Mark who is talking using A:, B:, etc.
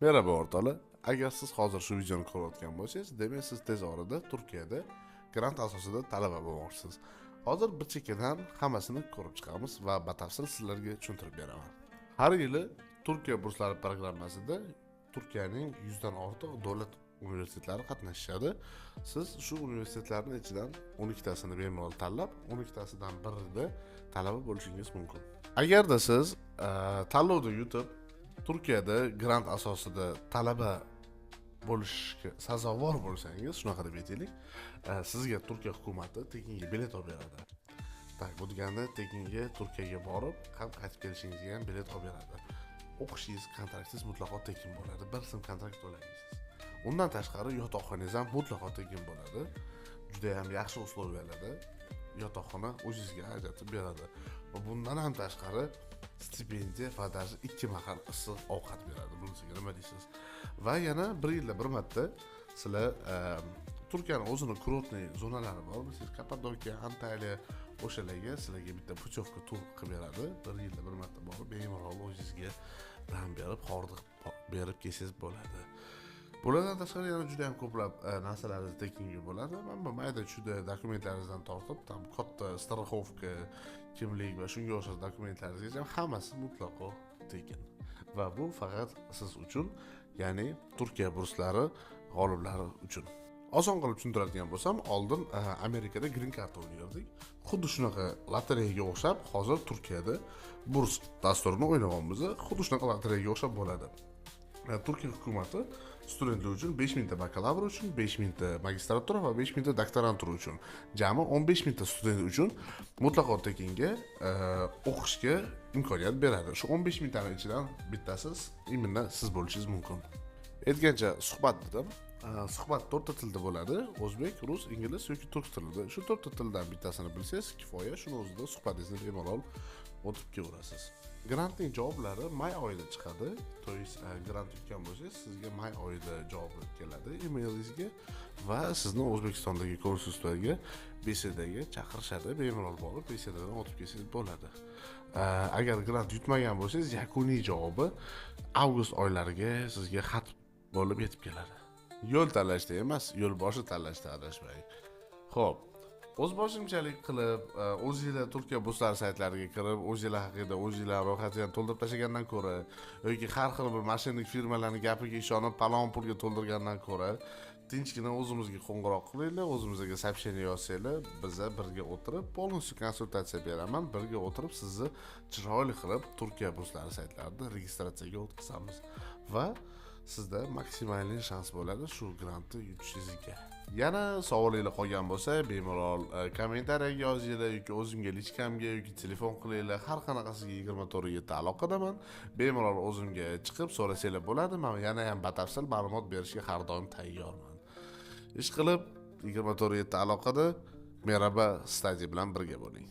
A: Merhaba o'rtoqlar. Agar siz hozir shu videoni ko'rayotgan bo'lsangiz, demak siz tez orada Turkiyada grant asosida talaba bo'lmoqchisiz. Hozir bir chekkadan hammasini ko'rib chiqamiz va batafsil sizlarga tushuntirib beraman. Har yili Turkiya burslari programmasida Turkiyaning 100 dan ortiq davlat universitetlari qatnashishadi. Siz shu universitetlarning ichidan 12 tasini bemalol tanlab, 12 tasidan birida talaba bo'lishingiz mumkin. Agarda siz tanlovda yutib Turkiyada grant asosida talaba bo'lishga sazovor bo'lsangiz, shunaqa deb aytaylik, sizga Turkiya hukumati tekinga bilet olib beradi. Tak, bu deganda tekinga Turkiyaga borib, ham qaytib kelishingizga ham bilet olib beradi. O'qishingiz, kontraktingiz mutlaqo tekin bo'ladi. Bir so'm kontrakt to'laysiz. Undan tashqari yotoqxonangiz ham mutlaqo tekin bo'ladi. Juda ham yaxshi uslubiyalarda yotoqxona o'zingizga ajratib beradi. Va bundan ham tashqari stipendiya va даже 2 mahal issiq ovqat beradi. Bunisiga nima deysiz? Va yana bir yilda bir marta sizlar Turkiyaning o'zini kurortniy zonalari bor. Siz Kapadokya, Antalya o'shalarga sizlarga bitta putyovka tur qilib beradi. Bir yilda bir marta borib, bemalol o'zingizga dam berib, hordiq berib kelsangiz bo'ladi. Bulardan tashqari yana juda ham ko'plab narsalaringiz tekinga bo'ladi. Mana mayda juda dokumentlaringizdan tortib, tam katta страховка, kimlik va shunga o'xshash dokumentlaringizgacha hammasi mutlaqo tekin. Va bu faqat siz uchun, ya'ni Turkiya burslari g'oliblari uchun. Oson qilib tushuntiradigan bo'lsam, oldin Amerikada green card o'ynardik. Xuddi shunaqa lotereyaga o'xshab, hozir Turkiyada burs dasturini o'ynaganmiz. Xuddi shunaqa lotereyaga o'xshab bo'ladi. Turkiya hukumati studentlar uchun 5000 ta bakalavr uchun, 5000 ta magistratura va 5000 ta doktorantura uchun, jami 15000 ta student uchun mutlaqo tekinga o'qishga imkoniyat beradi. Shu 15000 taning ichidan bittasi именно siz bo'lishingiz mumkin. Aytgancha suhbat dedim. Suhbat 4 ta tilda bo'ladi: o'zbek, rus, ingliz yoki turk tilida. Shu 4 ta tildan bittasini bilsangiz kifoya, shuni o'zida suhbatingizni bemalol o'tib kelaverasiz. Grantning javoblari may oyida chiqadi. To есть grant yutgan bo'lsangiz, sizga may oyida javobi keladi emailingizga va sizni O'zbekistondagi konsulstvaga besedaga chaqirishadi. Bemalol borib besedadan o'tib kelsangiz bo'ladi. Agar grant yutmagan bo'lsangiz, yakuniy javobi avgust oylariga sizga xat bo'lib yetib keladi. Yo'l tanlashda emas, yo'l boshi tanlashda adashmang. Xo'p, o'zboshimchalik qilib, o'zingizlar Turkiya burslari saytlariga kirib, o'zingizlar haqida o'zingizlar ro'yxatini to'ldirib tashlagandan ko'ra yoki har xil bir mashinik firmalarning gapiga ishonib, palon pulga to'ldirgandan ko'ra, tinchgina o'zimizga qo'ng'iroq qilinglar, o'zimizga сообщение yozsanglar, biza birga o'tirib, полностью konsultatsiya beraman, birga o'tirib sizni chiroyli qilib Turkiya burslari saytlarida registratsiyaga o'tkazamiz va sizda maksimalniy shans bo'ladi shu grantni yutishingizga. Yana savolingiz qolgan bo'lsa, bemalol kommentariyaga yozinglar yoki o'zimga lichkamga yoki telefon qilinglar. Har qanaqasiga 24/7 aloqadaman. Bemalol o'zimga chiqib so'rasanglar bo'ladi. Men yana ham batafsil ma'lumot berishga har doim tayyorman. Ishqilib 24/7 aloqada Merhaba Study bilan birga bo'ling.